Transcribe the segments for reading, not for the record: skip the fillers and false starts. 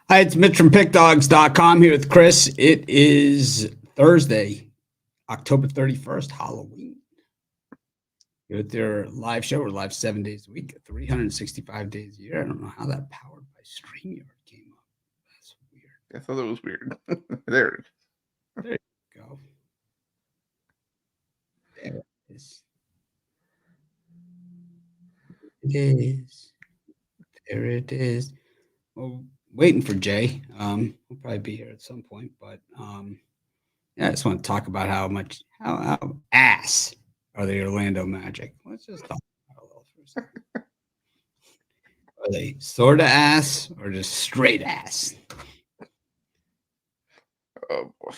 Hi, it's Mitch from PickDogs.com here with Chris. It is Thursday, October 31st, Halloween. You're with their live show. We're live 7 days a week, 365 days a year. I don't know how that powered by StreamYard came up. That's weird. I thought that was weird. There it is. There you go. There it is. It is. There it is. Well, waiting for Jay. We'll probably be here at some point, but yeah, I just want to talk about how ass are the Orlando Magic. Let's just talk about it a little for a second. Are they sort of ass or just straight ass? Oh boy.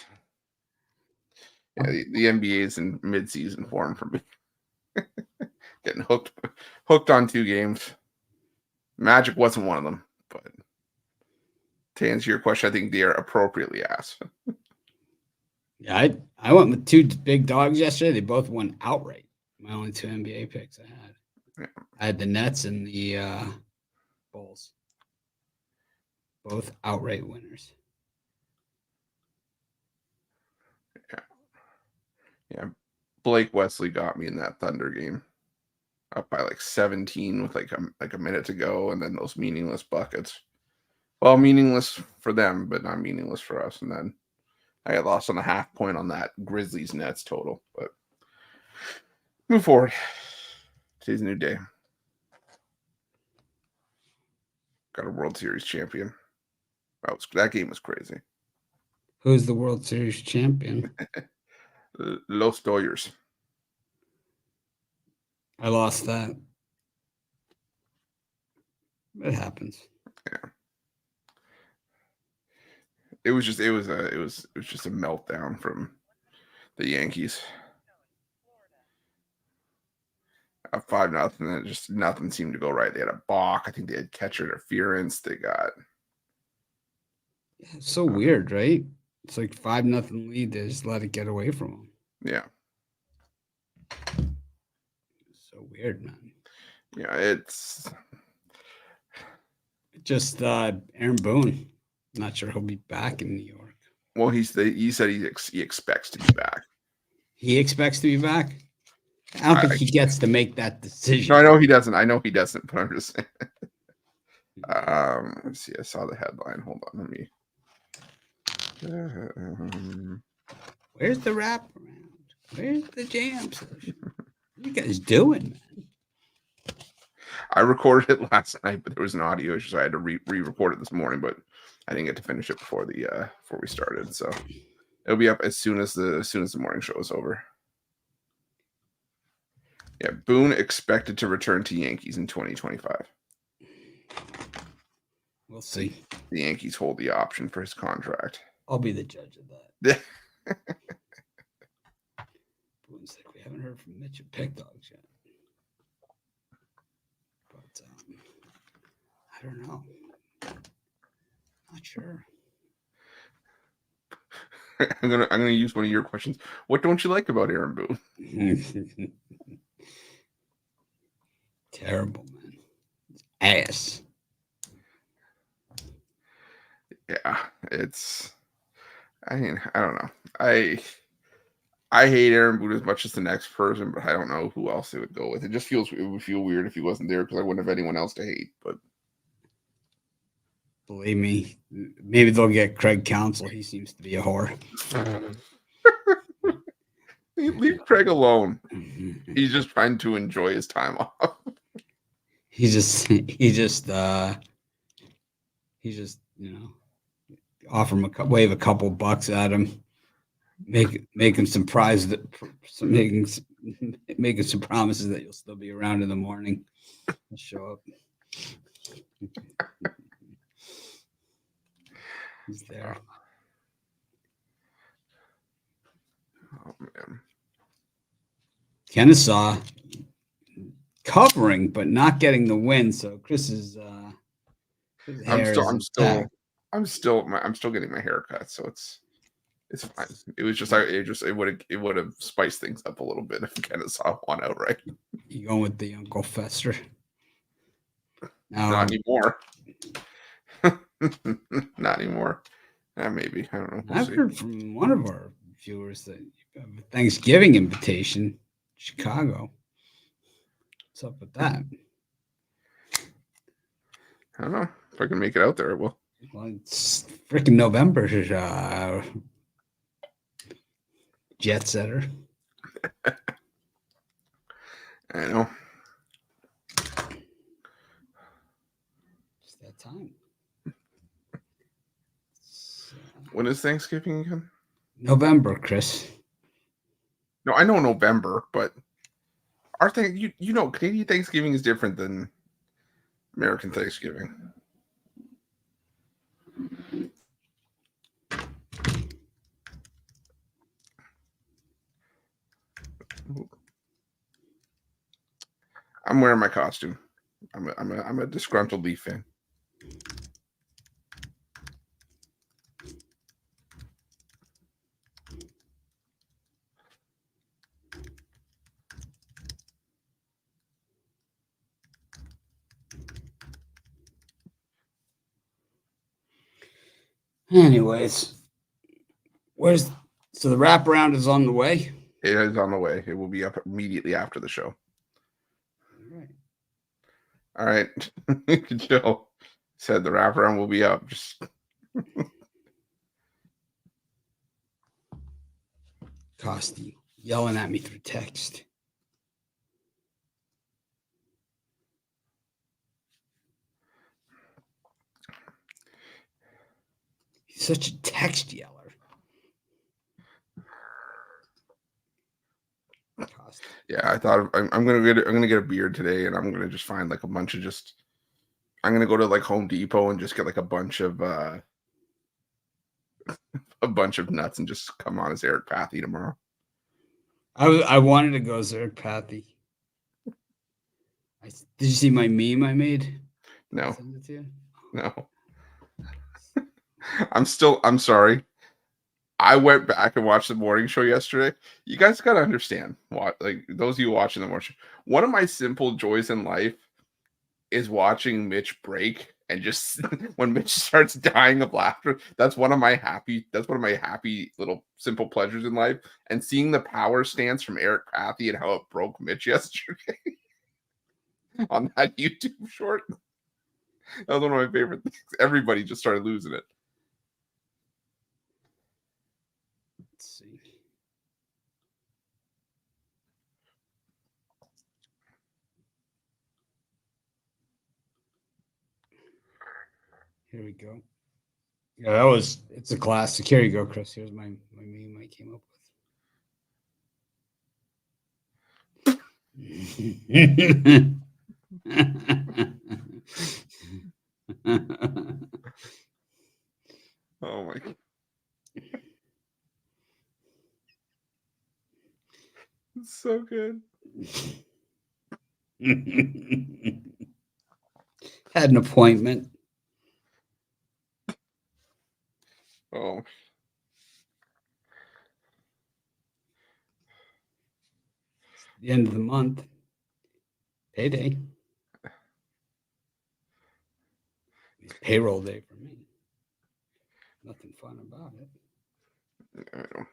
Yeah, the NBA is in mid-season form for me. Getting hooked on 2 games. Magic wasn't one of them, but to answer your question, I think they are appropriately ass. Yeah, I went with 2 big dogs yesterday. They both won outright. My only 2 NBA picks I had. Yeah. I had the Nets and the Bulls. Both outright winners. Yeah. Blake Wesley got me in that Thunder game. Up by like 17 with like a minute to go, and then those meaningless buckets. Well, meaningless for them, but not meaningless for us. And then I got lost on a half point on that Grizzlies Nets total. But move forward. Today's a new day. Got a World Series champion. That game was crazy. Who's the World Series champion? Los Dodgers. I lost that. It happens. Yeah. It was just a meltdown from the Yankees. 5-0, and just nothing seemed to go right. They had a balk. I think they had catcher interference. They got. Yeah, it's so weird, right? It's like 5-0 lead. They just let it get away from them. Yeah. So weird, man. Yeah, it's just Aaron Boone. Not sure he'll be back in New York. Well, he said he expects to be back. He expects to be back? I don't think he gets to make that decision. No, I know he doesn't. But I'm just saying. Let's see. I saw the headline. Hold on, let me. Where's the wraparound? Where's the jam session? What are you guys doing, man? I recorded it last night, but there was an audio issue, so I had to re-record it this morning. But I didn't get to finish it before we started. So it'll be up as soon as the morning show is over. Yeah, Boone expected to return to Yankees in 2025. We'll see. The Yankees hold the option for his contract. I'll be the judge of that. Boone's like, we haven't heard from Mitch at Pick Dogs yet. But I don't know. Not sure. I'm gonna use one of your questions. What don't you like about Aaron Boone? Terrible, man. Ass. Yeah, it's. I mean, I don't know. I hate Aaron Boone as much as the next person, but I don't know who else they would go with. It would feel weird if he wasn't there because I wouldn't have anyone else to hate. But believe me, maybe they'll get Craig Counsell. He seems to be a whore. Leave Craig alone. He's just trying to enjoy his time off. He just offer him wave a couple bucks at him, make him some making some promises that you'll still be around in the morning. Show up. He's there. Oh man. Kennesaw covering but not getting the win. So Chris is I'm still getting my hair cut, so it's fine. It would have spiced things up a little bit if Kennesaw won outright. You going with the Uncle Fester? Not anymore. Not anymore. Maybe. I don't know. We'll I've see. heard from one of our viewers that you have a Thanksgiving invitation, Chicago. What's up with that? I don't know. If I can make it out there, I will. Well, it's freaking November. Jet setter. I know. It's that time. When is Thanksgiving again? November, Chris. No, I know November, but our thing, you know, Canadian Thanksgiving is different than American Thanksgiving. I'm wearing my costume. I'm a disgruntled Leaf fan. Anyways, so the wraparound is on the way? It is on the way. It will be up immediately after the show. All right. Joe said the wraparound will be up. Just Costy yelling at me through text. He's such a text yeller. Yeah, I thought I'm gonna get a beard today, and I'm gonna just find like a bunch of I'm gonna go to like Home Depot and just get like a bunch of nuts and just come on as Eric Pathy tomorrow. I wanted to go as Eric Pathy. Did you see my meme I made? No. Send it to you? No. I'm sorry. I went back and watched the morning show yesterday. You guys got to understand what, like those of you watching the morning show, one of my simple joys in life is watching Mitch break and just when Mitch starts dying of laughter, that's one of my happy little simple pleasures in life. And seeing the power stance from Eric Pathy and how it broke Mitch yesterday on that YouTube short. That was one of my favorite things. Everybody just started losing it. Let's see. Here we go. Yeah, it's a classic. Here you go, Chris. Here's my meme I came up with. Oh my God. It's so good. Had an appointment. Oh. The end of the month. Payday. It's payroll day for me. Nothing fun about it. I know.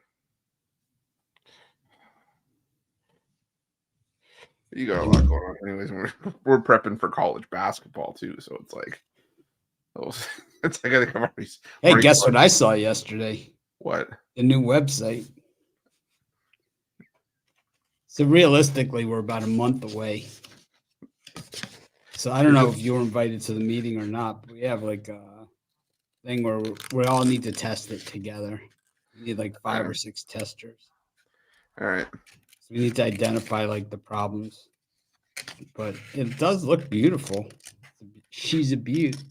You got a lot going on, anyways. We're prepping for college basketball too, so it's like, it's like I think I'm already. Hey, guess what I saw yesterday? What? The new website. So realistically, we're about a month away. So I don't know if you were invited to the meeting or not, but we have like a thing where we all need to test it together. We need like 5 or 6 testers. All right. So we need to identify like the problems. But it does look beautiful. She's a beaut.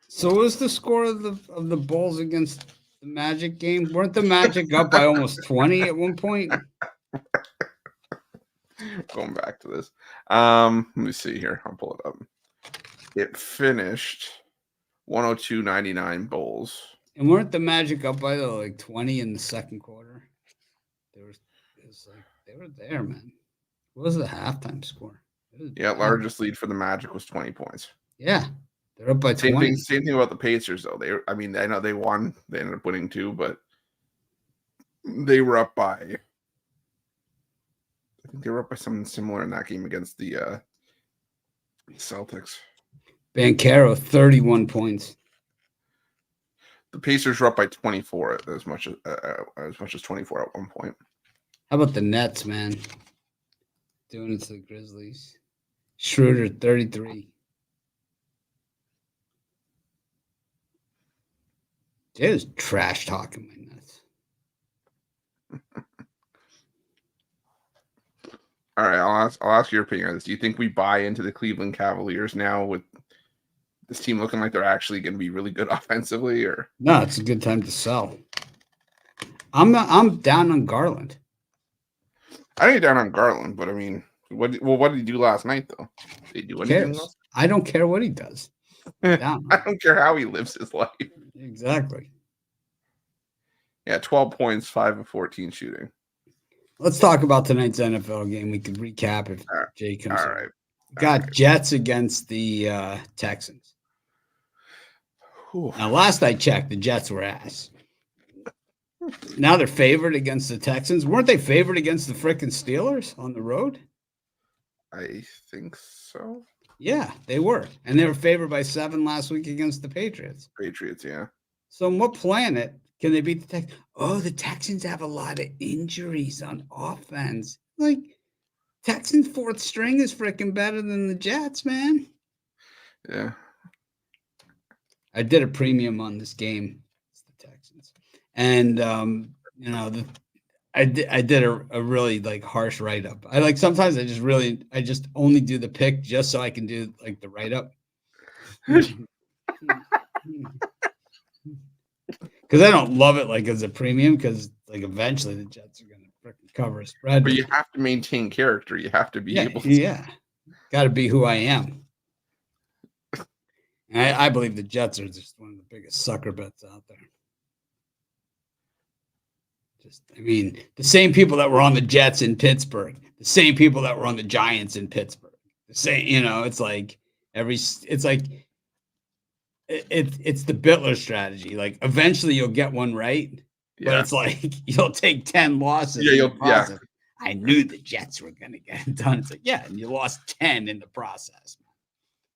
So what was the score of the Bulls against the Magic game? Weren't the Magic up by almost 20 at one point? Going back to this. Let me see here. I'll pull it up. It finished 102.99 Bulls. And weren't the Magic up by like 20 in the second quarter? They were there, man. What was the halftime score? It Yeah, largest lead for the Magic was 20 points. Yeah, they're up by 20. Same thing about the Pacers, though. I know they won. They ended up winning too, but they were up by. I think they were up by something similar in that game against the Celtics. Banchero, 31 points. The Pacers were up by 24 as much as 24 at one point. How about the Nets, man? Doing it to the Grizzlies. Schroeder, 33. Jay was trash talking my Nets. All right, I'll ask your opinion on this. Do you think we buy into the Cleveland Cavaliers now with this team looking like they're actually going to be really good offensively? Or no, it's a good time to sell. I'm down on Garland. I ain't down on Garland, but I mean, what did he do last night though? Did he do anything else? I don't care what he does. I don't care how he lives his life. Exactly. Yeah, 12 points, 5 of 14 shooting. Let's talk about tonight's NFL game. We could recap if Jay comes. All right. Got Jets against the Texans. Whew. Now, last I checked, the Jets were ass. Now they're favored against the Texans. Weren't they favored against the frickin' Steelers on the road? I think so. Yeah, they were. And they were favored by 7 last week against the Patriots. Patriots, yeah. So on what planet can they beat the Texans? Oh, the Texans have a lot of injuries on offense. Like, Texans' fourth string is freaking better than the Jets, man. Yeah. I did a premium on this game. It's the Texans. And, I did a really like harsh write-up. Sometimes I just only do the pick just so I can do like the write-up. Because I don't love it like as a premium because like eventually the Jets are going to freaking cover a spread. But you have to maintain character. You have to be able to. Yeah. Got to be who I am. And I believe the Jets are just one of the biggest sucker bets out there. The same people that were on the Jets in Pittsburgh, the same people that were on the Giants in Pittsburgh, the same, it's like it's the Bittler strategy. Like eventually you'll get one right, but it's like you'll take 10 losses. Yeah. I knew the Jets were going to get it done. It's like, yeah, and you lost 10 in the process.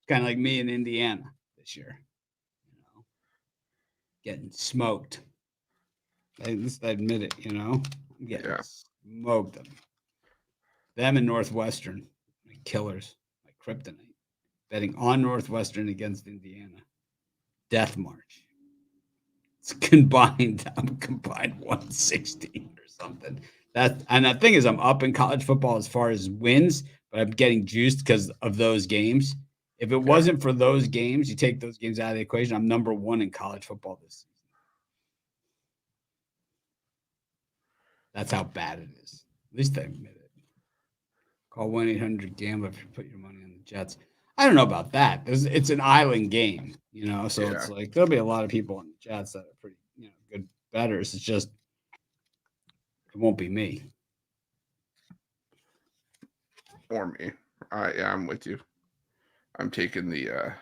Kind of like me in Indiana this year, getting smoked. At least I admit it, I'm getting smoked. Them and Northwestern, my killers, my kryptonite. Betting on Northwestern against Indiana. Death march. It's combined 116 or something. And the thing is, I'm up in college football as far as wins, but I'm getting juiced because of those games. If it wasn't for those games, you take those games out of the equation, I'm number 1 in college football this season. That's how bad it is. At least I admit it. Call 1-800-GAMBLER if you put your money on the Jets. I don't know about that. It's an island game, so it's like there'll be a lot of people on the Jets that are pretty, good bettors. It's just it won't be me. Or me. I'm with you. I'm taking the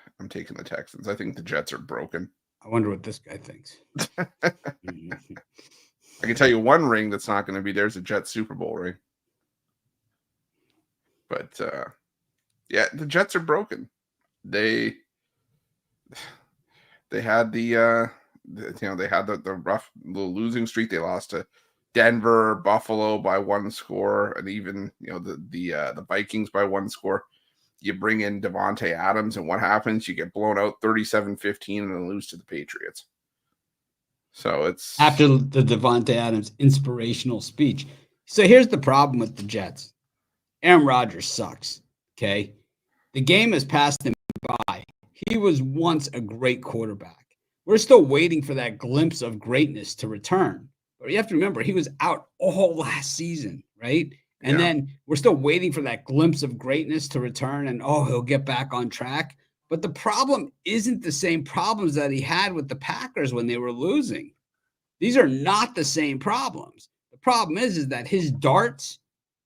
Texans. I think the Jets are broken. I wonder what this guy thinks. I can tell you one ring that's not going to be there's a Jets Super Bowl ring. But the Jets are broken. They had they had the rough little losing streak. They lost to Denver, Buffalo by 1 score, and even the Vikings by 1 score. You bring in Devontae Adams, and what happens? You get blown out 37-15 and then lose to the Patriots. So it's after the Devontae Adams inspirational speech. So here's the problem with the Jets. Aaron Rodgers sucks. Okay. The game has passed him by. He was once a great quarterback. We're still waiting for that glimpse of greatness to return. But you have to remember, he was out all last season, right? And then we're still waiting for that glimpse of greatness to return and, he'll get back on track. But the problem isn't the same problems that he had with the Packers when they were losing. These are not the same problems. The problem is that his darts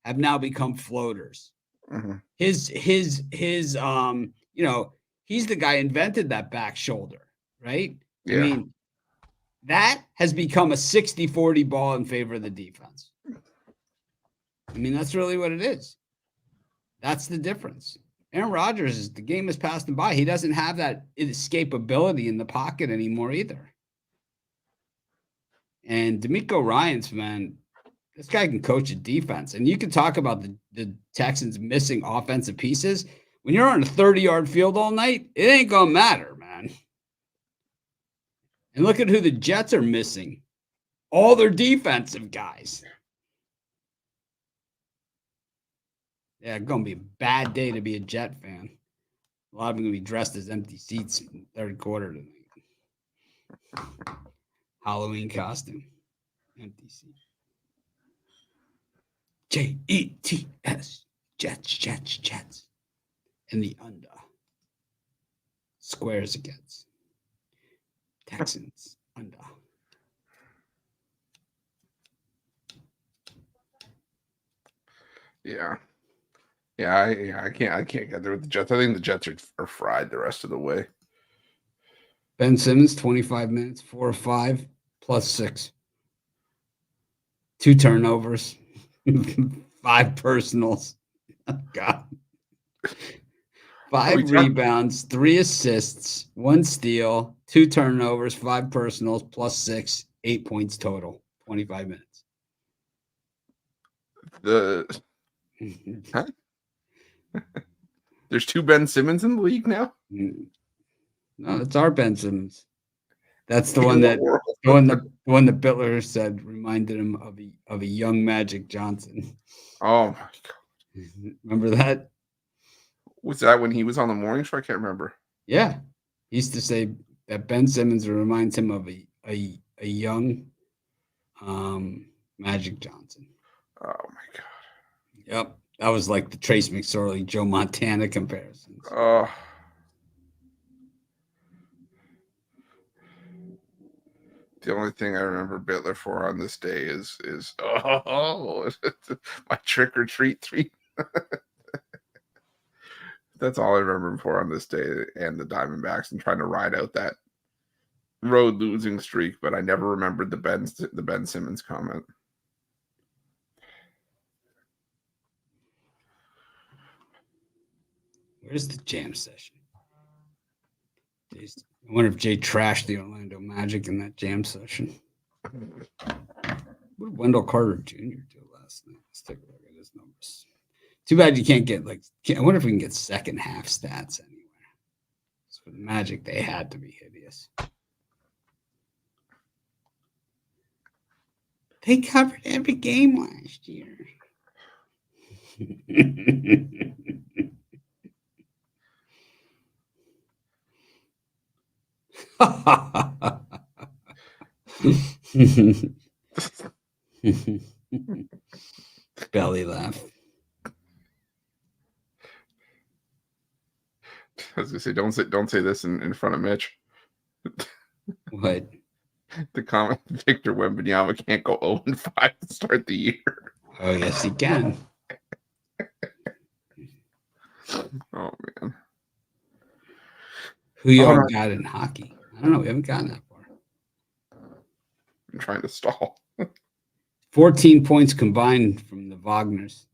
have now become floaters. Mhm. His you know, he's the guy invented that back shoulder, right? I Yeah. mean, that has become a 60-40 ball in favor of the defense. I mean, that's really what it is. That's the difference. Aaron Rodgers, the game has passed him by. He doesn't have that escapability in the pocket anymore either. And D'Amico Ryans, man, this guy can coach a defense. And you can talk about the Texans missing offensive pieces. When you're on a 30-yard field all night, it ain't going to matter, man. And look at who the Jets are missing. All their defensive guys. Yeah, it's going to be a bad day to be a Jet fan. A lot of them going to be dressed as empty seats in the third quarter tonight. Halloween costume. Empty seat. Jets. Jets. And the under. Squares against. Texans under. Yeah. Yeah, I can't get there with the Jets. I think the Jets are fried the rest of the way. Ben Simmons, 25 minutes, 4 of 5, plus 6. 2 turnovers, 5 personals. Oh, God. 5 rebounds, 3 assists, 1 steal, 2 turnovers, 5 personals, plus 6, 8 points total, 25 minutes. Huh? There's 2 Ben Simmons in the league now? No, it's our Ben Simmons. That's the one that the one that Bittler said reminded him of a young Magic Johnson. Oh my God. Remember that? Was that when he was on the morning show? I can't remember. Yeah. He used to say that Ben Simmons reminds him of a young Magic Johnson. Oh my God. Yep. That was like the Trace McSorley, Joe Montana comparisons. Oh. The only thing I remember Bittler for on this day is my trick or treat 3. That's all I remember him for on this day, and the Diamondbacks, and trying to ride out that road losing streak. But I never remembered the Ben Simmons comment. Where's the jam session? I wonder if Jay trashed the Orlando Magic in that jam session. What did Wendell Carter Jr. do last night? Let's take a look at his numbers. Too bad you can't get I wonder if we can get second half stats anywhere. So for the Magic, they had to be hideous. They covered every game last year. Belly laugh. I was gonna say, don't say this in front of Mitch. What? The comment: Victor Wembanyama can't go 0-5 to start the year. Oh yes, he can. Oh man. Who y'all got in hockey? I don't know. We haven't gotten that far. I'm trying to stall. 14 points combined from the Wagners.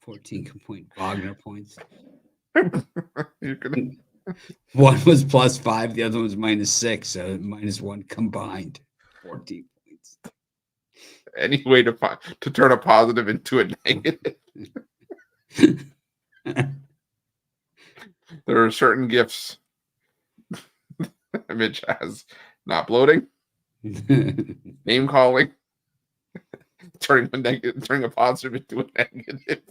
14 point Wagner points. You're gonna... One was +5, the other one was -6, so -1 combined. 14 points. Any way to turn a positive into a negative. There are certain gifts Mitch has: not bloating, name calling, turning a positive into a negative.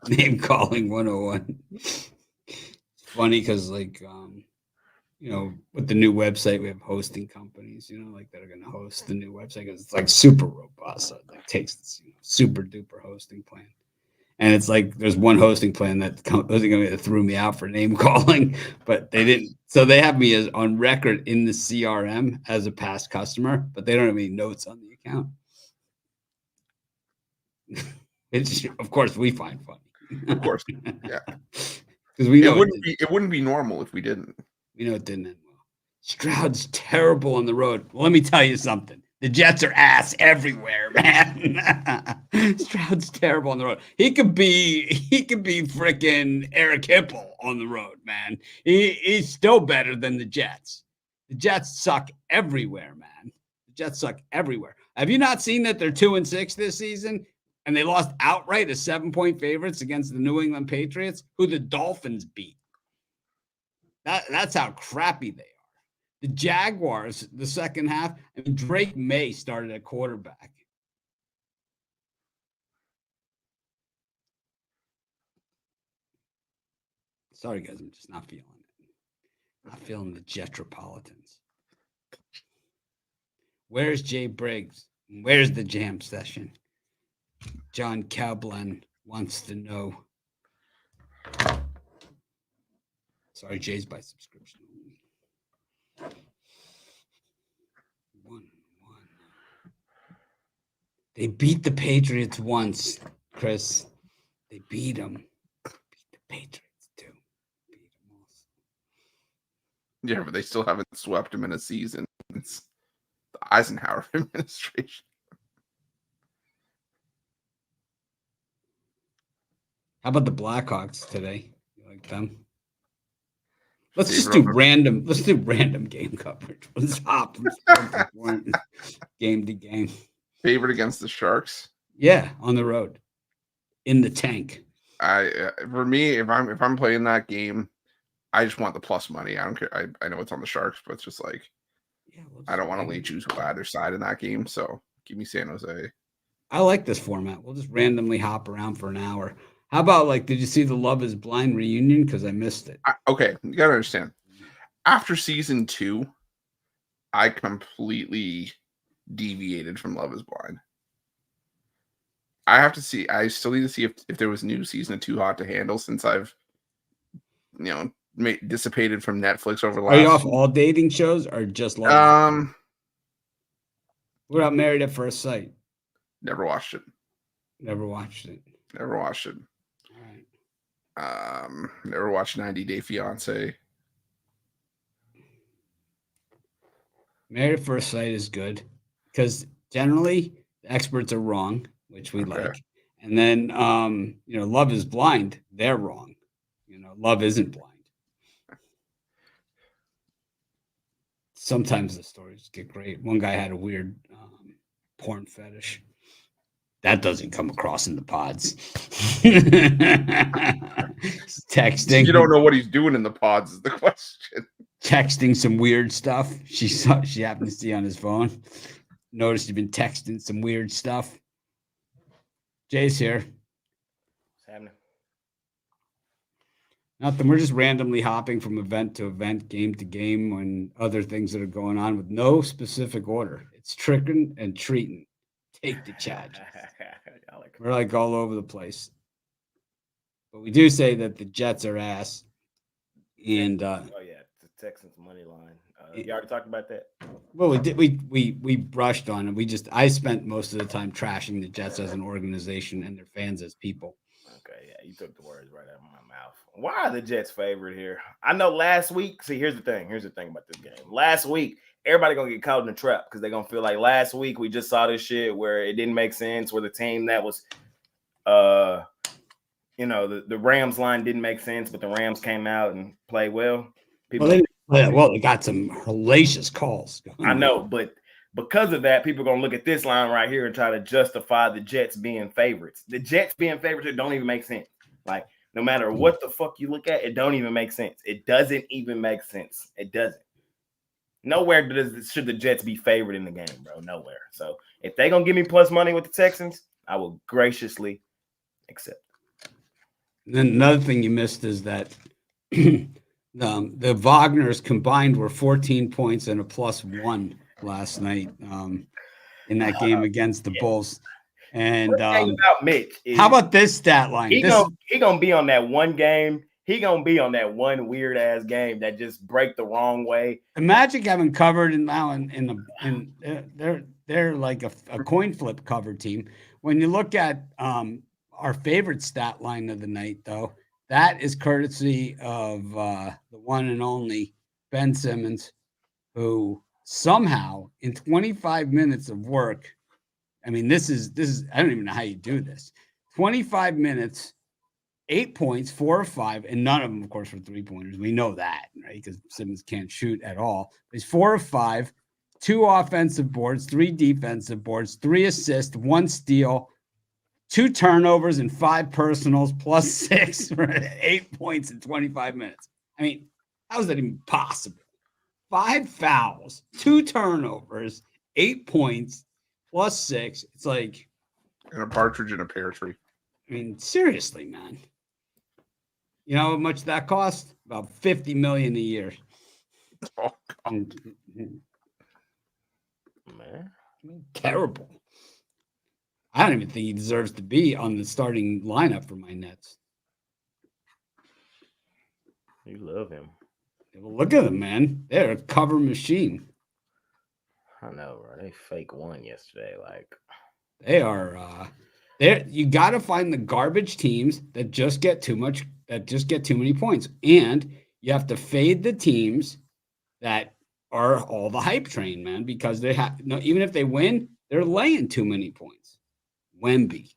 Name calling 101. It's funny because, like, with the new website, we have hosting companies, like that are going to host the new website because it's like super robust. So it like takes this super duper hosting plan. And it's like there's one hosting plan that threw me out for name calling, but they didn't. So they have me as on record in the CRM as a past customer, but they don't have any notes on the account. It's, of course, we find funny. Of course, yeah. Because we know it wouldn't be normal if we didn't. We know it didn't end well. Stroud's terrible on the road. Well, let me tell you something. The Jets are ass everywhere, man. Stroud's terrible on the road. He could be freaking Eric Hipple on the road, man. He's still better than the Jets. The Jets suck everywhere, man. The Jets suck everywhere. Have you not seen that they're 2-6 this season? And they lost outright as 7-point favorites against the New England Patriots, who the Dolphins beat. That's how crappy they are. The Jaguars, the second half, I mean, Drake May started at quarterback. Sorry, guys, I'm just not feeling it. Not feeling the Jetropolitans. Where's Jay Briggs? Where's the jam session? John Cablan wants to know. Sorry, Jay's by subscription. 1-1. They beat the Patriots once, Chris. They beat them. Beat the Patriots too. Beat them also. Yeah, but they still haven't swept them in a season. It's the Eisenhower administration. How about the Blackhawks today? You like them? Let's just do random. Let's do random game coverage. Let's hop from game to game. Favorite against the Sharks? Yeah, on the road, in the tank. For me, if I'm playing that game, I just want the plus money. I don't care. I know it's on the Sharks, but it's just like, I don't want to lead choose either side in that game. So give me San Jose. I like this format. We'll just randomly hop around for an hour. How about, like, did you see the Love is Blind reunion? Because I missed it. Okay, you got to understand. After season 2, I completely deviated from Love is Blind. I still need to see if there was new season of Too Hot to Handle since I've, dissipated from Netflix over the last. Are you off all dating shows or just Love is Blind? What about Married at First Sight? Never watched it. Never watched it. Never watched it. All right. Never watched 90 Day Fiance. Married at First Sight is good because generally the experts are wrong, which we like. And then, Love is Blind, they're wrong. Love isn't blind. Sometimes the stories get great. One guy had a weird porn fetish. That doesn't come across in the pods. Texting. You don't know what he's doing in the pods is the question. Texting some weird stuff. She happened to see on his phone. Noticed you've been texting some weird stuff. Jay's here. What's happening? Nothing. We're just randomly hopping from event to event, game to game, when other things that are going on with no specific order. It's tricking and treating. Take the charge. We're like all over the place. But we do say that the Jets are ass. And the Texans money line. You already talked about that? Well, we did. We brushed on it. I spent most of the time trashing the Jets as an organization and their fans as people. Okay, yeah, you took the words right out of my mouth. Why are the Jets favorite here? I know last week. See, here's the thing about this game. Last week, everybody gonna get caught in the trap because they're gonna feel like last week we just saw this shit where it didn't make sense, where the team that was the Rams line didn't make sense, but the Rams came out and played well. They got some hellacious calls. I know, but because of that, people are gonna look at this line right here and try to justify the Jets being favorites. The Jets being favorites, it don't even make sense. Like, no matter what the fuck you look at, it don't even make sense. It doesn't even make sense. It doesn't. Nowhere should the Jets be favored in the game, bro. Nowhere. So if they're gonna give me plus money with the Texans, I will graciously accept. And then another thing you missed is that the Wagners combined were 14 points and a +1 last night in that game against the Bulls. And about Mitch how about this stat line? He gonna be on that one game. He gonna be on that one weird ass game that just break the wrong way. The Magic haven't covered they're like a coin flip cover team. when you look at our favorite stat line of the night, though, that is courtesy of the one and only Ben Simmons, who somehow in 25 minutes of work, I mean, this is I don't even know how you do this. 25 minutes, 8 points, 4 or 5, and none of them, of course, were 3-pointers. We know that, right? Because Simmons can't shoot at all. He's 4 or 5, 2 offensive boards, 3 defensive boards, 3 assists, 1 steal, 2 turnovers, and 5 personals, plus 6 for 8 points in 25 minutes. I mean, how is that even possible? 5 fouls, 2 turnovers, 8 points, plus 6. It's like, And a partridge in a pear tree. I mean, seriously, man. You know how much that costs? About $50 million a year. Oh, And, Man, terrible. I don't even think he deserves to be on the starting lineup for my Nets. you love him. Well, look at them, man. They're a cover machine. I know, bro. They fake won yesterday. Like, They are. You got to find the garbage teams that just get too many points, and you have to fade the teams that are all the hype train, man, because they have even if they win, they're laying too many points. Wemby,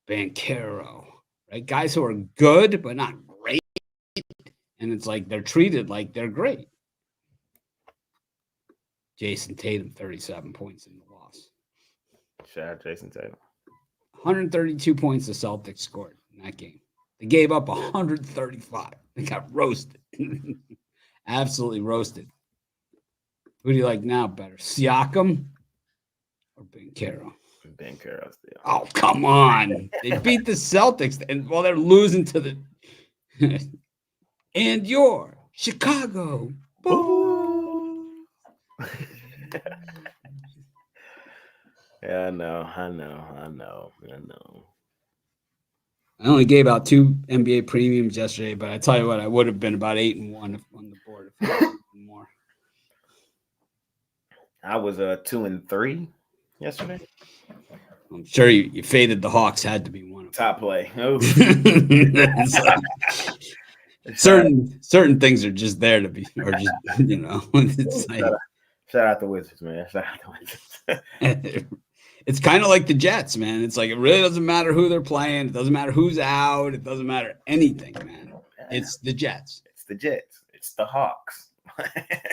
Banchero, right? Guys who are good but not great, and it's like they're treated like they're great. Jason Tatum, 37 points in the loss. shout out Jason Tatum. 132 points the Celtics scored in that game. They gave up 135. They got roasted. Absolutely roasted. Who do you like now better, Siakam or Banchero? Banchero still. Oh, come on. They beat the Celtics, and while they're losing to the and your Chicago Bulls. Yeah, I know. I only gave out 2 NBA premiums yesterday, but I tell you what, I would have been about 8-1 on the board if I had more. I was 2-3 yesterday. I'm sure you faded the Hawks. Had to be one of them. Top play. Oh, certain things are just there to be, or just it's like, shout out the Wizards, man. Shout out the Wizards. It's kind of like the Jets, man. It's like it really doesn't matter who they're playing. It doesn't matter who's out. It doesn't matter anything, man. It's the Jets. It's the Jets. It's the Hawks.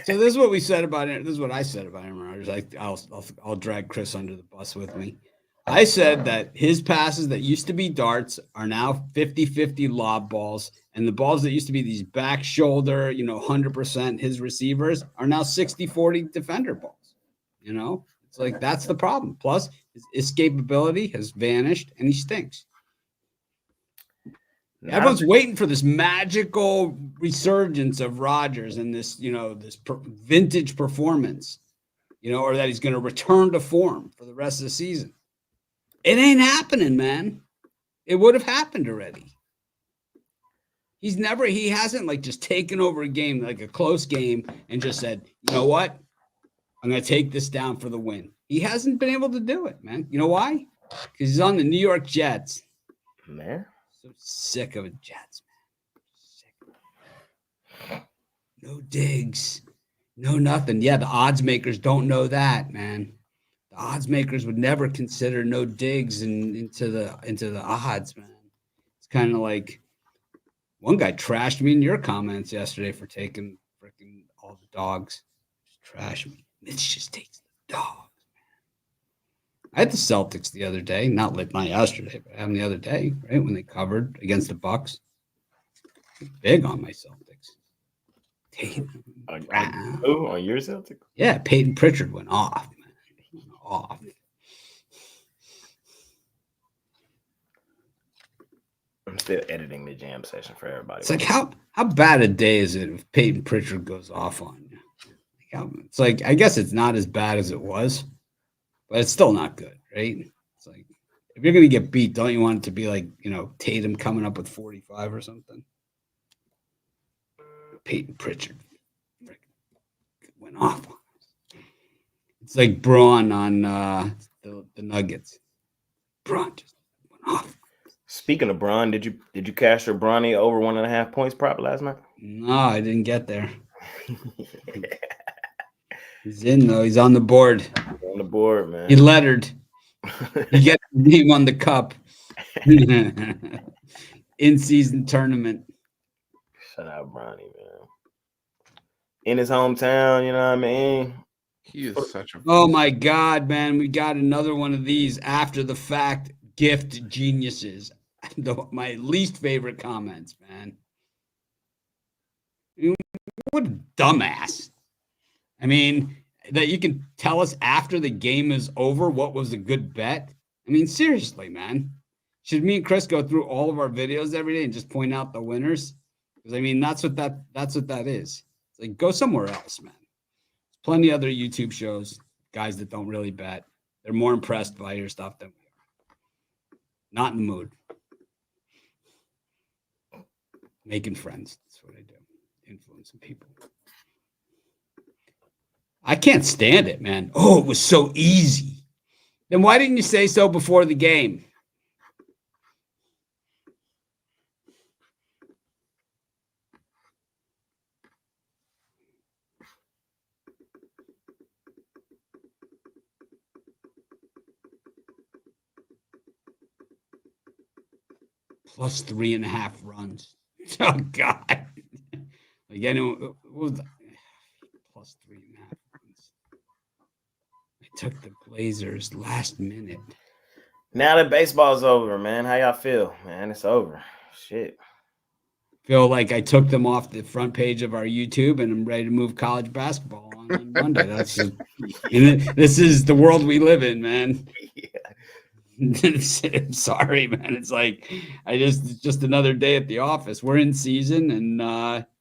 So this is what we said about it. This is what I said about Aaron Rodgers. I'll drag Chris under the bus with me. I said that his passes that used to be darts are now 50-50 lob balls, and the balls that used to be these back shoulder, 100% his receivers are now 60-40 defender balls. It's like that's the problem. Plus, his escapability has vanished, and he stinks. Everyone's waiting for this magical resurgence of Rodgers and this, vintage performance, or that he's going to return to form for the rest of the season. It ain't happening, man. It would have happened already. He hasn't like just taken over a game, like a close game, and just said, you know what? I'm going to take this down for the win. He hasn't been able to do it, man. You know why? Because he's on the New York Jets. Man. So sick of it, Jets, man. No digs. No nothing. Yeah, the odds makers don't know that, man. The odds makers would never consider no digs into the odds, man. It's kind of like one guy trashed me in your comments yesterday for taking freaking all the dogs. Just trash me. Mitch just takes the dogs, man. I had the Celtics the other day, not yesterday, but I had them the other day, right when they covered against the Bucks. Big on my Celtics. Tatum, on your Celtics? Yeah, Peyton Pritchard went off, man. Off. I'm still editing the jam session for everybody. It's like how bad a day is it if Peyton Pritchard goes off on you? It's like I guess it's not as bad as it was, but it's still not good, right? It's like if you're gonna get beat, don't you want it to be like Tatum coming up with 45 or something? Peyton Pritchard went off on us. It's like Braun on the Nuggets. Braun just went off. Speaking of Braun, did you cash your Bronny over 1.5 points prop last night? No, I didn't get there. He's in though. He's on the board. On the board, man. He lettered. You get his name on the cup. In-season tournament. Shout out Bronny, man. In his hometown, you know what I mean? He is such a. Oh my God, man. We got another one of these after the fact gift geniuses. My least favorite comments, man. What a dumbass. I mean, that you can tell us after the game is over what was a good bet. I mean, seriously, man. Should me and Chris go through all of our videos every day and just point out the winners? Because I mean, that's what that is. It's like, go somewhere else, man. There's plenty of other YouTube shows, guys that don't really bet. They're more impressed by your stuff than we are. Not in the mood. Making friends. That's what I do. Influencing people. I can't stand it, man. Oh, it was so easy. Then why didn't you say so before the game? Plus 3.5 runs. Oh, God. Again, what was that? Plus 3.5 runs. I took the Blazers last minute. Now that baseball's over, man, how y'all feel? Man, it's over. Shit. Feel like I took them off the front page of our YouTube and I'm ready to move college basketball on Monday. That's just, this is the world we live in, man. Yeah. I'm sorry, man. It's like it's just another day at the office. We're in season, and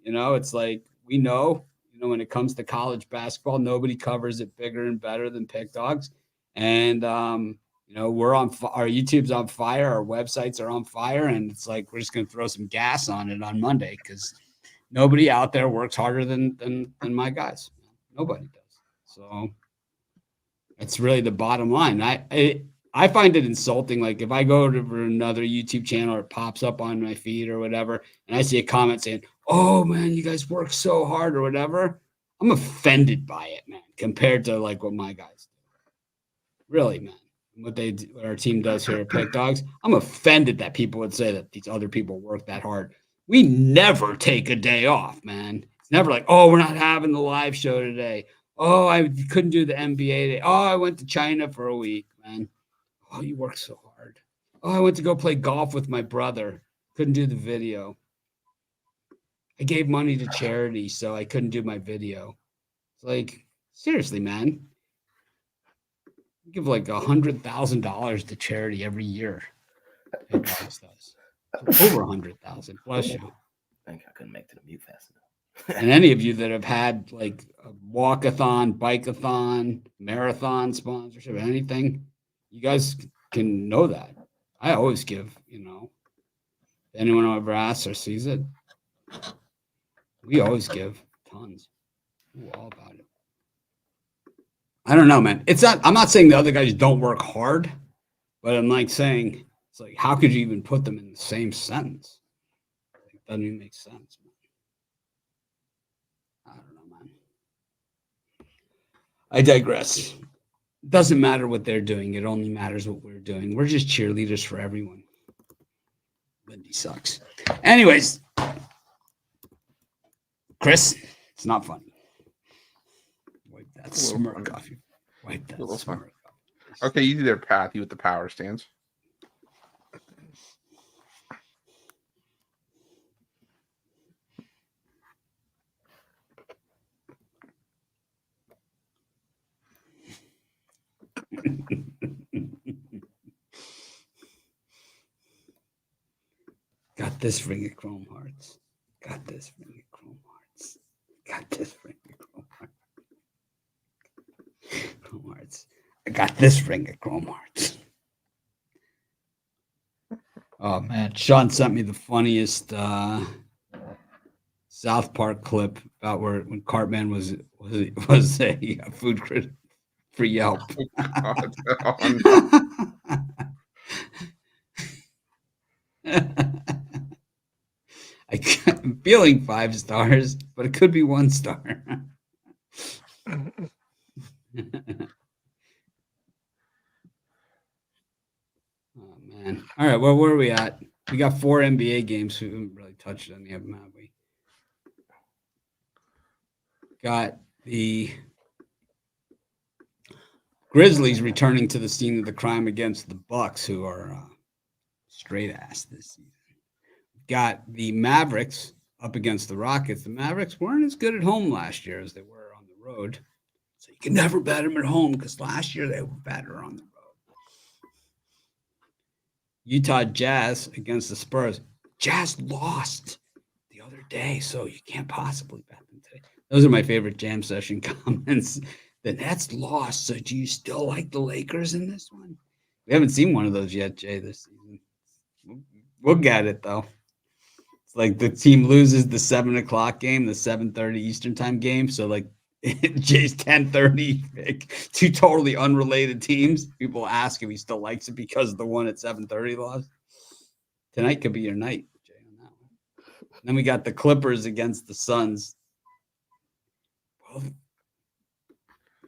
it's like we know, when it comes to college basketball, nobody covers it bigger and better than Pick Dogs. And we're on our YouTube's on fire, our websites are on fire, and it's like we're just gonna throw some gas on it on Monday because nobody out there works harder than my guys. Nobody does. So that's really the bottom line. I find it insulting. Like if I go to another YouTube channel or it pops up on my feed or whatever, and I see a comment saying, "Oh man, you guys work so hard" or whatever, I'm offended by it, man, compared to like what my guys do. Really, man, what our team does here at Pick Dogs, I'm offended that people would say that these other people work that hard. We never take a day off, man. It's never like, "Oh, we're not having the live show today. Oh, I couldn't do the NBA day. Oh, I went to China for a week, man. Oh, you work so hard. Oh, I went to go play golf with my brother. Couldn't do the video. I gave money to charity, so I couldn't do my video." It's like, seriously, man. I give like $100,000 to charity every year. It does. Over 100,000. Bless you. I think I couldn't make it to the mute fast enough. And any of you that have had like a walkathon, bikeathon, marathon sponsorship, anything, you guys can know that. I always give, if anyone ever asks or sees it, we always give tons. We're all about it. I don't know, man. I'm not saying the other guys don't work hard, but I'm like saying, it's like, how could you even put them in the same sentence? It doesn't even make sense, man. I don't know, man. I digress. It doesn't matter what they're doing. It only matters what we're doing. We're just cheerleaders for everyone. Lindy sucks. Anyways, Chris, it's not funny. Wipe that smirk off you. Wipe that smirk off. Okay, you do their Pathy with the power stance. Got this ring of chrome hearts. Got this ring of chrome hearts. Got this ring of chrome hearts. Chrome hearts. I got this ring of chrome hearts. Oh man, Sean sent me the funniest South Park clip about when Cartman was a food critic for Yelp. I'm feeling 5 stars, but it could be 1 star. Oh man! All right, well, where are we at? We got 4 NBA games. We haven't really touched any of them, have we? Got the Grizzlies returning to the scene of the crime against the Bucks, who are straight ass this season. Got the Mavericks up against the Rockets. The Mavericks weren't as good at home last year as they were on the road. So you can never bet them at home because last year they were better on the road. Utah Jazz against the Spurs. Jazz lost the other day, so you can't possibly bet them today. Those are my favorite jam session comments. The Nets lost, so do you still like the Lakers in this one? We haven't seen one of those yet, Jay, this season. We'll get it, though. It's like the team loses the 7 o'clock game, the 7:30 Eastern time game. So, like, Jay's 10:30 pick, 2 totally unrelated teams. People ask if he still likes it because the one at 7:30 lost. Tonight could be your night, Jay, on that one. Then we got the Clippers against the Suns. Well,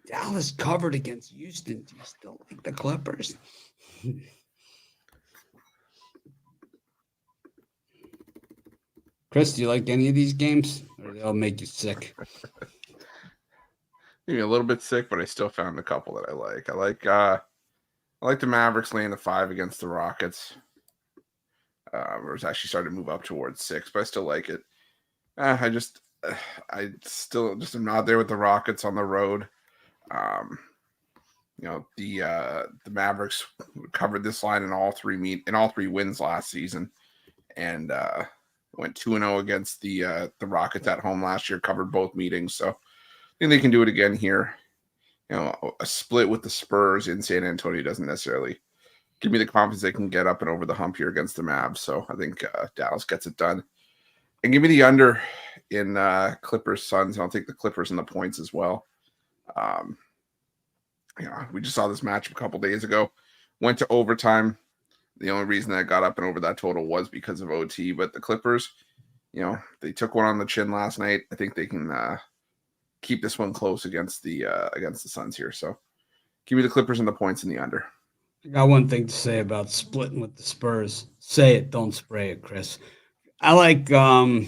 Dallas covered against Houston. Do you still like the Clippers? Chris, do you like any of these games? Or do they all make you sick? Maybe a little bit sick, but I still found a couple that I like. I like the Mavericks laying the 5 against the Rockets. It's actually starting to move up towards 6, but I still like it. I still am not there with the Rockets on the road. The Mavericks covered this line in all three wins last season, and went 2-0 against the Rockets at home last year. Covered both meetings, so I think they can do it again here. A split with the Spurs in San Antonio doesn't necessarily give me the confidence they can get up and over the hump here against the Mavs. So I think Dallas gets it done. And give me the under in Clippers Suns. I'll take the Clippers and the points as well. We just saw this matchup a couple days ago. Went to overtime. The only reason that I got up and over that total was because of OT. But the Clippers, they took one on the chin last night. I think they can keep this one close against the Suns here. So give me the Clippers and the points in the under. I got one thing to say about splitting with the Spurs. Say it, don't spray it, Chris. I like the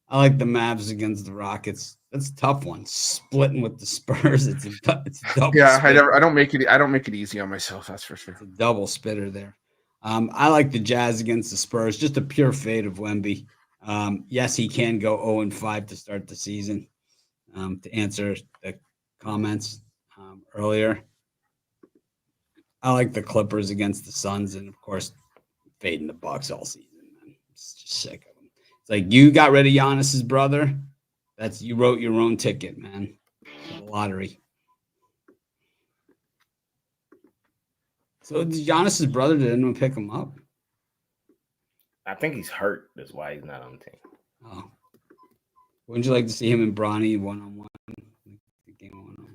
Mavs against the Rockets. That's a tough one. Splitting with the Spurs, it's a double. Yeah, spitter. I don't make it easy on myself. That's for sure. It's a double spitter there. I like the Jazz against the Spurs. Just a pure fade of Wemby. Yes, he can go 0-5 to start the season. To answer the comments earlier, I like the Clippers against the Suns, and of course, fading the Bucks all season. Man. It's just sick of them. It's like you got rid of Giannis's brother. You wrote your own ticket, man. The lottery. So Giannis's brother, did anyone pick him up? I think he's hurt. That's why he's not on the team. Oh. Wouldn't you like to see him and Bronny one-on-one? Game one-on-one.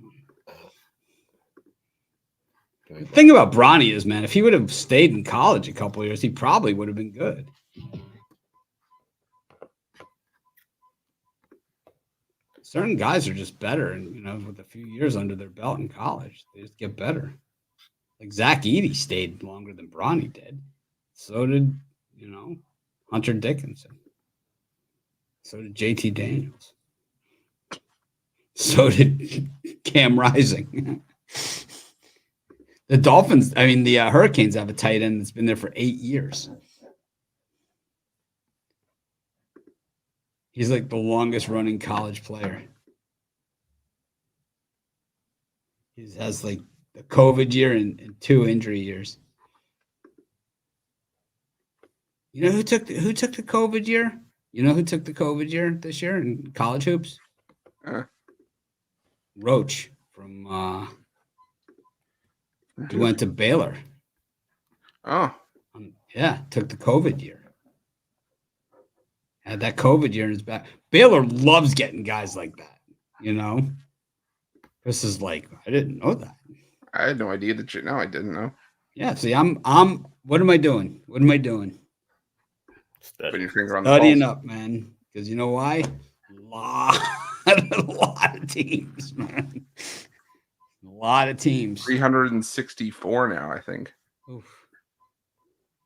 The thing about Bronny is, man, if he would have stayed in college a couple of years, he probably would have been good. Certain guys are just better, and with a few years under their belt in college, they just get better. Like Zach Edey stayed longer than Bronny did. So did, Hunter Dickinson. So did JT Daniels. So did Cam Rising. The Hurricanes have a tight end that's been there for 8 years. He's like the longest running college player. He has like the COVID year and 2 injury years. You know who took the COVID year? You know who took the COVID year this year in college hoops? Roach from he went to Baylor. Oh. Yeah, took the COVID year. Had that COVID year in his back. Baylor loves getting guys like that, Chris is like, I didn't know that. I had no idea I didn't know. Yeah. See, I'm. What am I doing? What am I doing? Put your finger on the Studying pulse. up, man. Because you know why? A lot of teams, man. A lot of teams. 364 now, I think. Oof.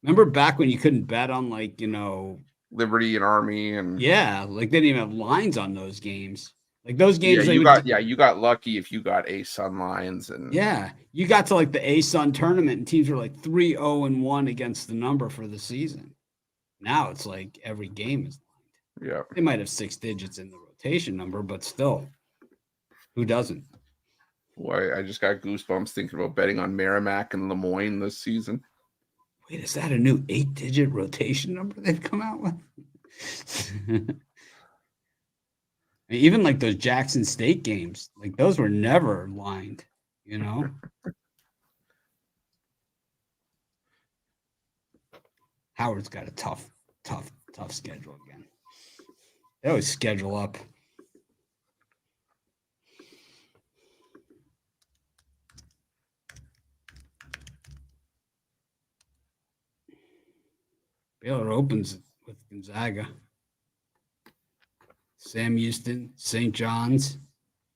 Remember back when you couldn't bet on Liberty and Army and yeah, like they didn't even have lines on those games. Like those games, you got lucky if you got a Sun Lions and you got to like the A-Sun tournament and teams were like 3-0-1 against the number for the season. Now it's like every game is lined. yeah. They might have 6 digits in the rotation number, but still, who doesn't? Boy, I just got goosebumps thinking about betting on Merrimack and Lemoyne this season. Wait, is that a new 8-digit rotation number they've come out with? Even like those Jackson State games, like those were never lined, you know? Howard's got a tough schedule again. They always schedule up. Baylor opens with Gonzaga, Sam Houston, St. John's,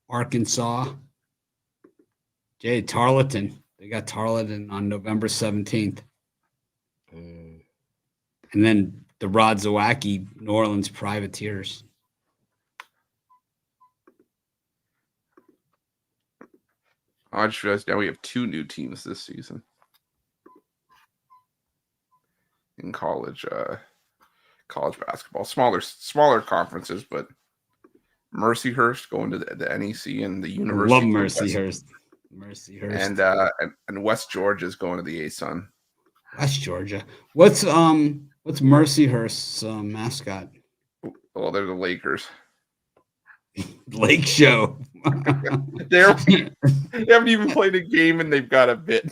Arkansas, Tarleton. They got Tarleton on November 17th. And then the Rod Zawacki New Orleans Privateers. I just realized now we have 2 new teams this season in college basketball. Smaller conferences, but Mercyhurst going to the NEC and the University. Love Mercyhurst. And West Georgia is going to the A-Sun. West Georgia. What's Mercyhurst's mascot? Oh, they're the Lakers. Lake Show. They haven't even played a game and they've got a bit.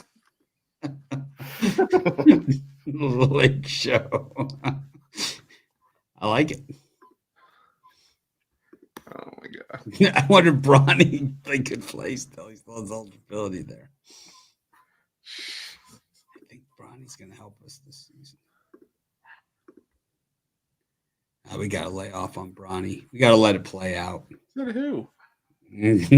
Lake Show. I like it. Oh my god! I wonder if Bronny could play still. He still has eligibility there. I think Bronny's going to help us this season. We got to lay off on Bronny. We got to let it play out. Who? It's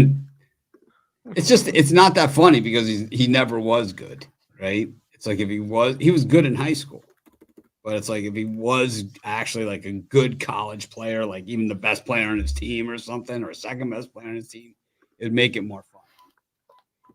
not that funny because he never was good, right? It's like if he was good in high school, but it's like if he was actually like a good college player, like even the best player on his team or something, or second best player on his team, it'd make it more fun.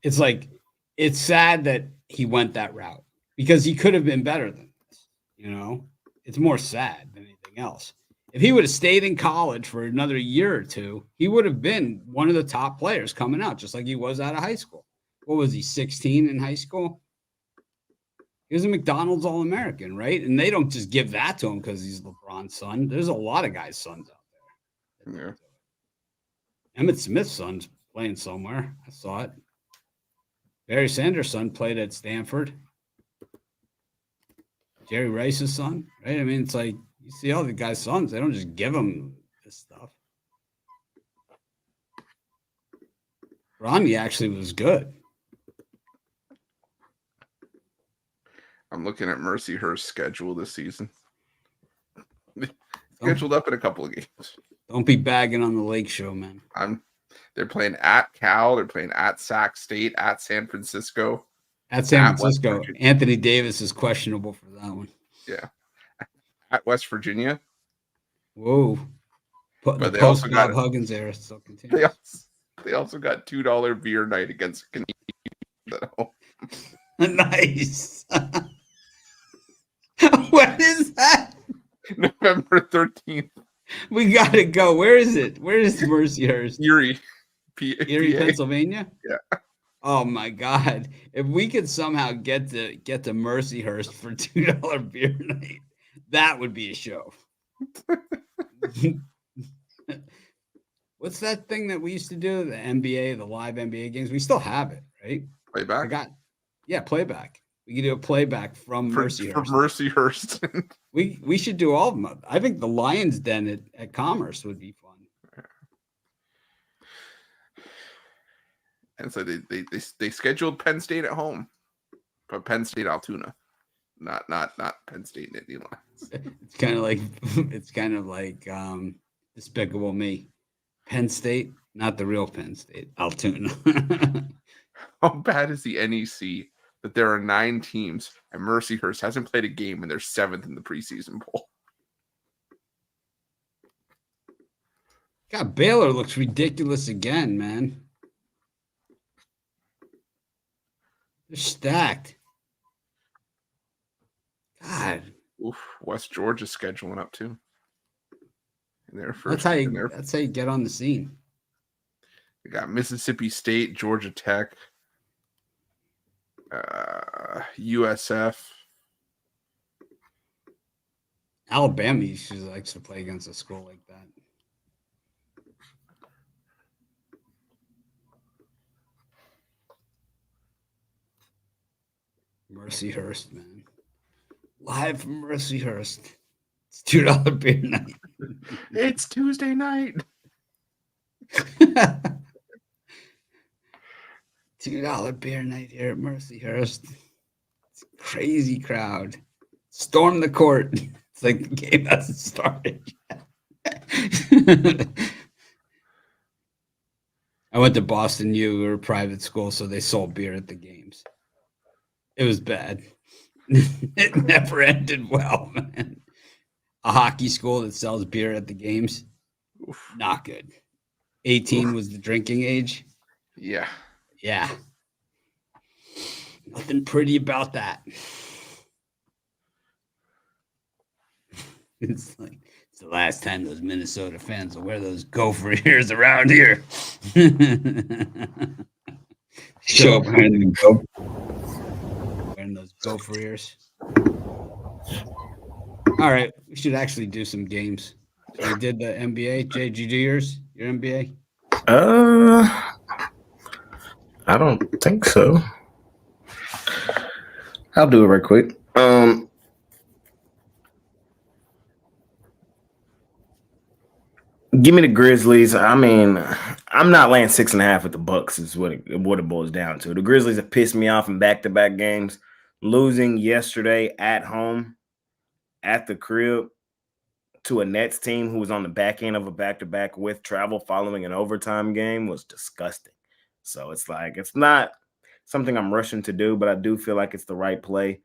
It's like it's sad that he went that route because he could have been better than this. You know, it's more sad than anything else. If he would have stayed in college for another year or two, he would have been one of the top players coming out, just like he was out of high school. What was he, 16 in high school? He was a McDonald's All-American, right? And they don't just give that to him because he's LeBron's son. There's a lot of guys' sons out there. Yeah. Emmett Smith's son's playing somewhere. I saw it. Barry Sanders' son played at Stanford. Jerry Rice's son, right? I mean, it's like, you see all the guys' sons, they don't just give them this stuff. Bronny actually was good. I'm looking at Mercyhurst's schedule this season. Scheduled up in a couple of games. Don't be bagging on the Lake Show, man. They're playing at Cal. They're playing at Sac State, at San Francisco. At San Francisco. Anthony Davis is questionable for that one. Yeah. At West Virginia. Whoa. But they also got Huggins era still continues. They also got $2 beer night against Canadiens at home. Nice. What is that? November 13th. We gotta go. Where is it? Where is Mercyhurst? Erie, Erie, Pennsylvania? Yeah. Oh my God. If we could somehow get to Mercyhurst for $2 beer night, that would be a show. What's that thing that we used to do? The NBA, the live NBA games. We still have it, right? Playback? Playback. We could do a playback from Mercyhurst. For Mercyhurst. we should do all of them. I think the Lions Den at Commerce would be fun. And so they scheduled Penn State at home. but Penn State Altoona, not Penn State Nittany Lions. It's kind of like Despicable Me. Penn State, not the real Penn State, Altoona. How bad is the NEC that there are 9 teams and Mercyhurst hasn't played a game and they're 7th in the preseason poll? God, Baylor looks ridiculous again, man. They're stacked. God. Oof, West Georgia's scheduling up too. In their first, that's how you get on the scene. They got Mississippi State, Georgia Tech, USF. Alabama usually likes to play against a school like that. Mercyhurst, man. Live from Mercyhurst. It's $2 beer night. It's Tuesday night. $2 beer night here at Mercyhurst. It's a crazy crowd. Storm the court. It's like the game hasn't started yet. I went to Boston U. We were a private school, so they sold beer at the games. It was bad. It never ended well, man. A hockey school that sells beer at the games, not good. 18 was the drinking age. Yeah. Yeah. Nothing pretty about that. It's like it's the last time those Minnesota fans will wear those Gopher ears around here. Show up wearing those Gopher ears. All right, we should actually do some games. So we did the NBA. Jay, did you do yours? Your NBA? I don't think so. I'll do it right quick. Give me the Grizzlies. I mean, I'm not laying 6.5 with the Bucks. Is what it boils down to. The Grizzlies have pissed me off in back-to-back games. Losing yesterday at home, at the crib, to a Nets team who was on the back end of a back-to-back with travel following an overtime game was disgusting. So it's like it's not something I'm rushing to do, but I do feel like it's the right play.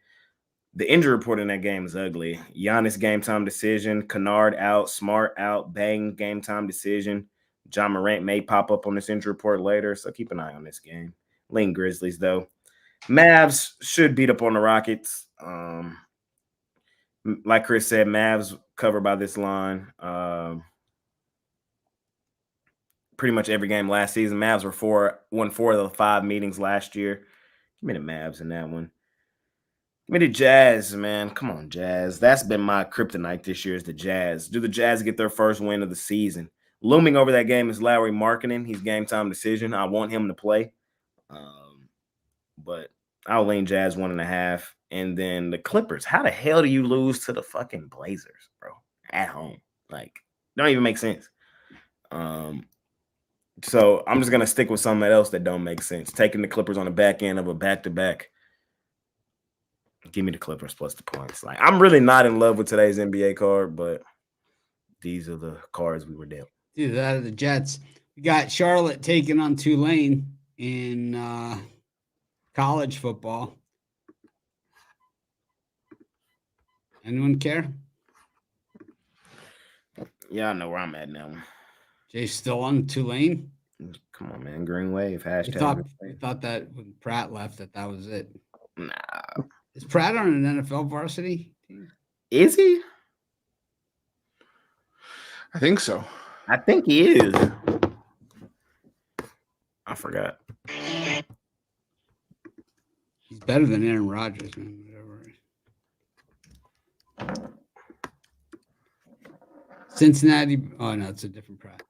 The injury report in that game is ugly. Giannis game time decision, Kennard out, Smart out, Bang game time decision. John Morant may pop up on this injury report later, so keep an eye on this game. Lean Grizzlies, though. Mavs should beat up on the Rockets. Like Chris said, Mavs covered by this line. Pretty much every game last season. Mavs won 4 of the 5 meetings last year. Give me the Mavs in that one. Give me the Jazz, man. Come on, Jazz. That's been my kryptonite this year is the Jazz. Do the Jazz get their first win of the season? Looming over that game is Lauri Markkanen. He's game time decision. I want him to play. But I'll lean Jazz 1.5. And then the Clippers. How the hell do you lose to the fucking Blazers, bro? At home. Like, don't even make sense. So I'm just going to stick with something else that don't make sense. Taking the Clippers on the back end of a back-to-back. Give me the Clippers plus the points. Like, I'm really not in love with today's NBA card, but these are the cards we were dealt. Dude, that are the Jets. We got Charlotte taking on Tulane in college football. Anyone care? Yeah, I know where I'm at now. Jay's still on Tulane? Come on, man. Green wave. Hashtag. You thought that when Pratt left that was it. Nah. Is Pratt on an NFL varsity team? Is he? I think so. I think he is. I forgot. He's better than Aaron Rodgers, man. Whatever. Cincinnati. Oh, no, it's a different Pratt.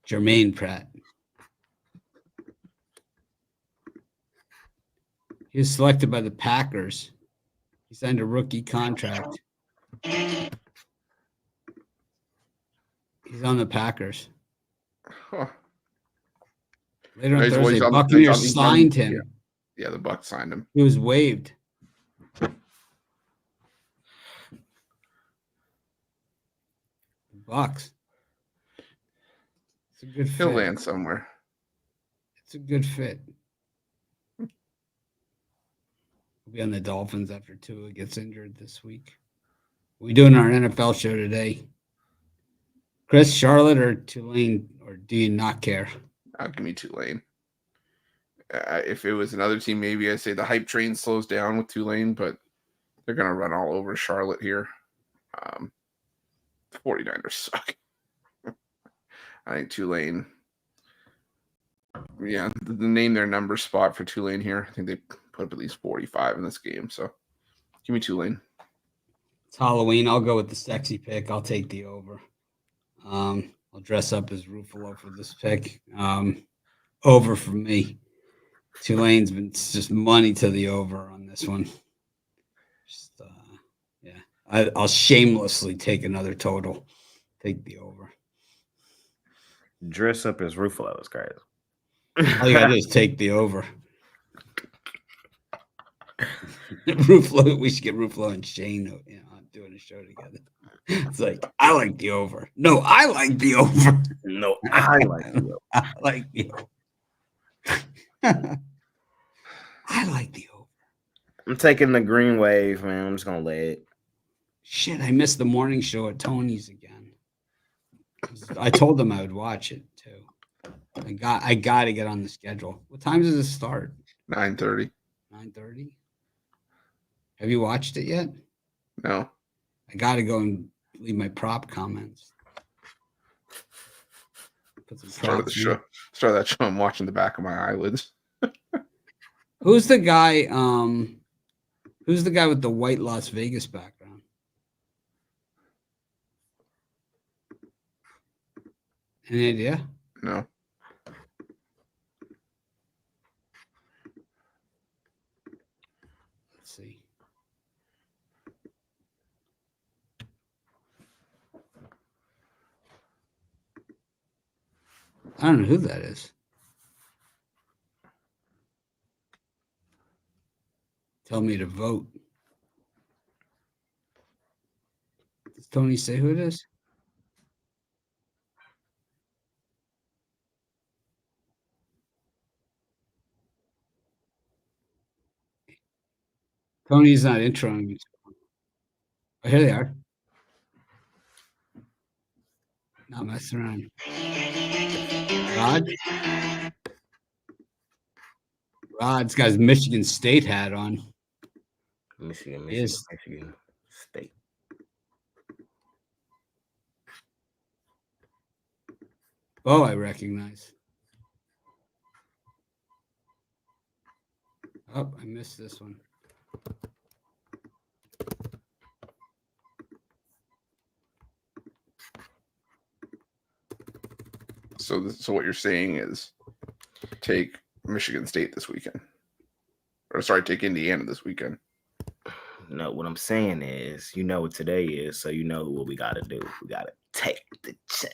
Jermaine Pratt. He was selected by the Packers. He signed a rookie contract. He's on the Packers. Huh. Later on Thursday, Buccaneers signed him. Yeah. Yeah, the Bucks signed him. He was waived. Bucks. It's a good He'll fit. land somewhere. It's a good fit. We'll be on the Dolphins after Tua gets injured this week. We doing our NFL show today. Chris, Charlotte, or Tulane, or do you not care? Give me Tulane. If it was another team, maybe I say the hype train slows down with Tulane, but they're going to run all over Charlotte here. The 49ers suck. I think Tulane. Yeah, the name their number spot for Tulane here. I think they put up at least 45 in this game. So give me Tulane. It's Halloween. I'll go with the sexy pick. I'll take the over. I'll dress up as Ruffalo for this pick. Over for me. Tulane's been just money to the over on this one. Just, yeah. I'll shamelessly take another total. Take the over. Dress up as Ruffalo is crazy. All you gotta do is take the over. Ruffalo, we should get Ruffalo and Shane, doing a show together. It's like, I like the over. No, I like the over. No, I like the over. I like the over. I like the over. I'm taking the green wave, man. I'm just gonna lay it. Shit, I missed the morning show at Tony's again. I told them I would watch it too. I got to get on the schedule. What time does it start? 9:30. 9:30. Have you watched it yet? No. I got to go and leave my prop comments. Put some Start props that show. I'm watching the back of my eyelids. Who's the guy? Who's the guy with the white Las Vegas background? Any idea? No. Let's see. I don't know who that is. Tell me to vote. Does Tony say who it is? Tony's not introing me. Oh, here they are. Not messing around. Rod's got his Michigan State hat on. Michigan State. Oh, I recognize. Oh, I missed this one. So what you're saying is take Michigan State this weekend. Or sorry, take Indiana this weekend. No, what I'm saying is, you know what today is, so you know what we gotta do. We gotta take the chances.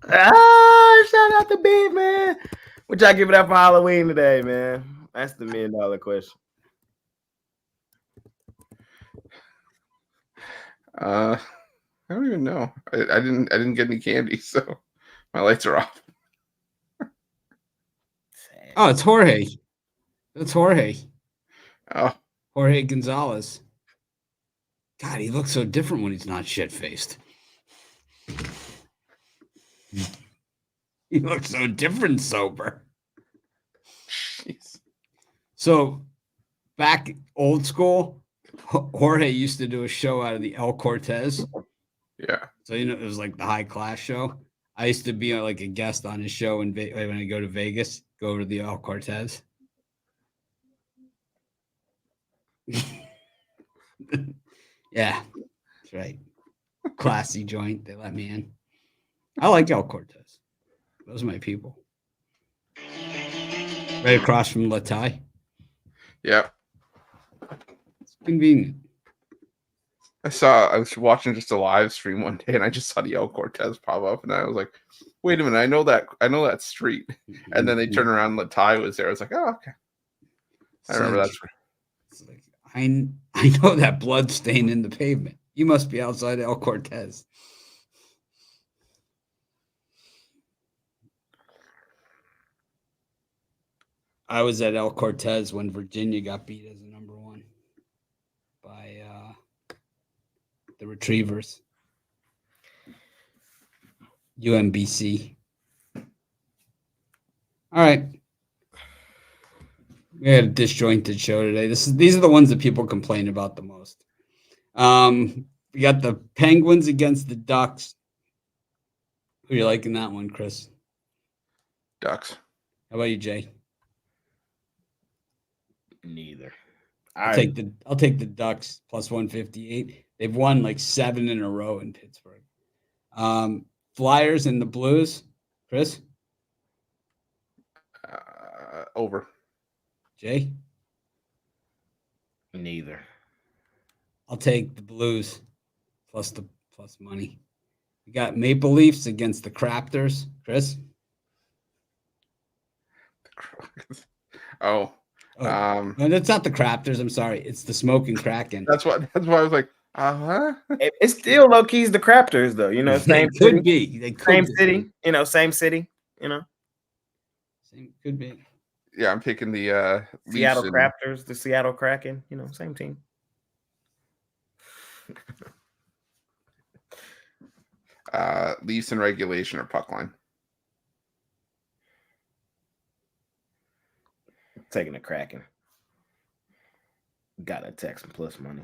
Shout out to Big Man. What y'all giving up for Halloween today, man? That's the $1 million question. I don't even know. I didn't get any candy, so my lights are off. Oh, it's Jorge. That's Jorge. Oh, Jorge Gonzalez. God, he looks so different when he's not shit-faced. He looks so different sober. jeez. So, back old school, Jorge used to do a show out of the El Cortez. Yeah. So, it was like the high-class show. I used to be like a guest on his show when I go to Vegas, go over to the El Cortez. Yeah, that's right. Classy joint. They let me in. I like El Cortez. Those are my people. Right across from Latai. Yeah. It's convenient. I was watching just a live stream one day and I just saw the El Cortez pop up and I was like, wait a minute, I know that street. And then they turn around and Latai was there. I was like, oh, okay. I remember that's It's like, I know that blood stain in the pavement. You must be outside El Cortez. I was at El Cortez when Virginia got beat as a number 1 by the Retrievers. UMBC. All right. We had a disjointed show today. These are the ones that people complain about the most. We got the Penguins against the Ducks. Who are you liking that one, Chris? Ducks. How about you, Jay? Neither. I'll take the Ducks plus 158. They've won like 7 in a row in Pittsburgh. Flyers and the Blues. Chris? Over. Jay? Neither. I'll take the Blues plus money. We got Maple Leafs against the Raptors. Chris? Oh. No, that's not the Raptors. I'm sorry. It's the Smoking Kraken. That's why I was like, huh? It's still low keys the Raptors though. You know, same They city, could be. They could same be. city. You know, same city. You know, Same could be. Yeah, I'm picking the Seattle Leafs Raptors, the Seattle Kraken. You know, same team. Leafs in regulation or puck line. Taking the Kraken. Got a Texan plus money.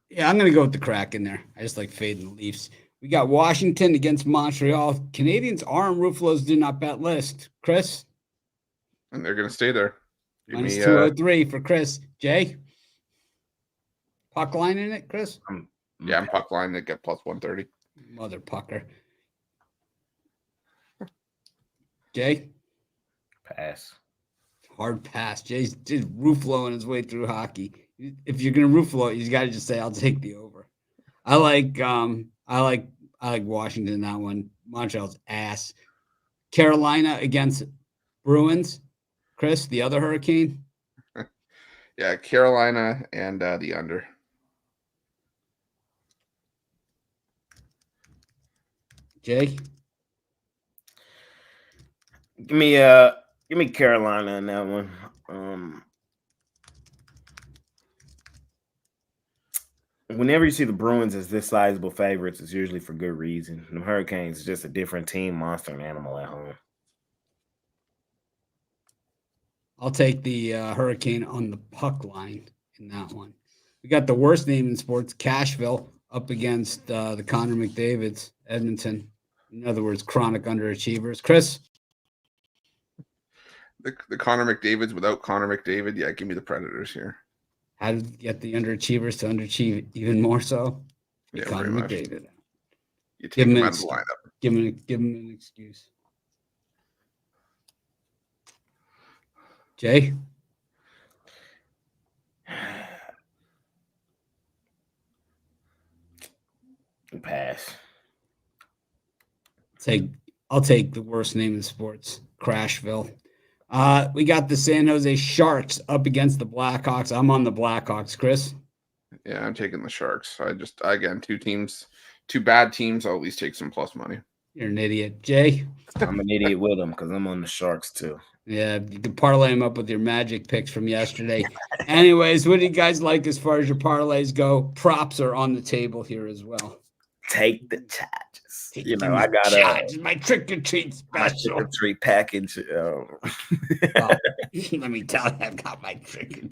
Yeah, I'm going to go with the Kraken there. I just like fading the Leafs. We got Washington against Montreal. Canadiens are on Ruffalo's do not bet list. Chris? And they're going to stay there. Give Minus me 203 for Chris. Jay? Puck line in it, Chris? yeah, I'm puck line to get plus 130. Mother pucker. Jay? Pass. Hard pass. Jay's just Ruffalo on his way through hockey. If you're gonna Ruffalo, you got to just say, "I'll take the over." I like Washington in that one. Montreal's ass. Carolina against Bruins. Chris, the other Hurricane. Yeah, Carolina and the under. Jay? Give me Carolina in that one. Whenever you see the Bruins as this sizable favorites, it's usually for good reason. The Hurricanes is just a different team, monster and animal at home. I'll take the Hurricane on the puck line in that one. We got the worst name in sports, Cashville, up against the Connor McDavids, Edmonton. In other words, chronic underachievers. Chris? The Connor McDavid's without Connor McDavid. Yeah, give me the Predators here. How to get the underachievers to underachieve even more so? Yeah, Connor McDavid. You take him out of the lineup. Give him an excuse. Jay? Pass. I'll take the worst name in sports, Crashville. We got the San Jose Sharks up against the Blackhawks. I'm on the Blackhawks, Chris. Yeah, I'm taking the Sharks. Again, two bad teams. I'll at least take some plus money. You're an idiot. Jay? I'm an idiot with them because I'm on the Sharks too. Yeah, you can parlay them up with your magic picks from yesterday. Anyways, what do you guys like as far as your parlays go? Props are on the table here as well. Take the charges. I got my trick or treat special. trick or treat package. Let me tell you, I've got my trick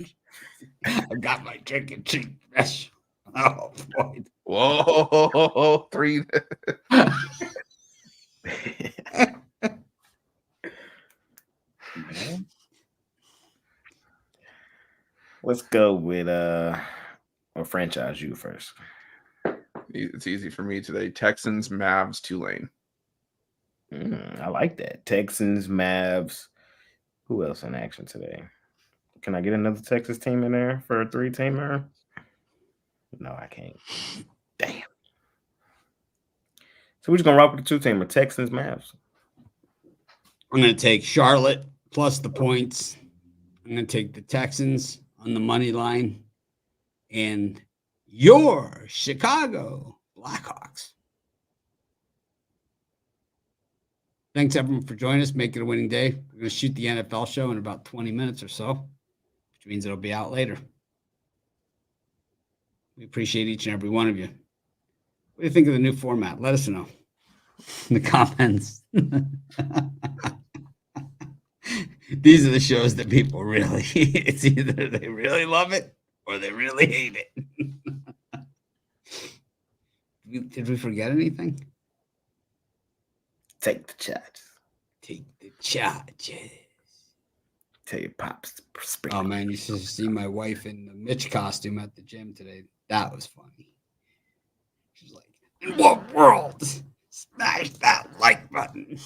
or treat special. Oh boy! Whoa, 3. Let's go with or franchise you first. It's easy for me today. Texans, Mavs, Tulane. I like that. Texans, Mavs. Who else in action today? Can I get another Texas team in there for a 3-teamer? No, I can't. Damn. So we're just gonna rock with the 2-teamer, Texans, Mavs. I'm going to take Charlotte plus the points. I'm going to take the Texans on the money line and your Chicago Blackhawks. Thanks, everyone, for joining us. Make it a winning day. We're going to shoot the NFL show in about 20 minutes or so, which means it'll be out later. We appreciate each and every one of you. What do you think of the new format? Let us know in the comments. These are the shows that people really, it's either they really love it or they really hate it. Did we forget anything? Take the charges. Take the charges. Tell your pops. Oh, man, you should see my wife in the Mitch costume at the gym today. That was funny. She's like, in what world? Smash that like button.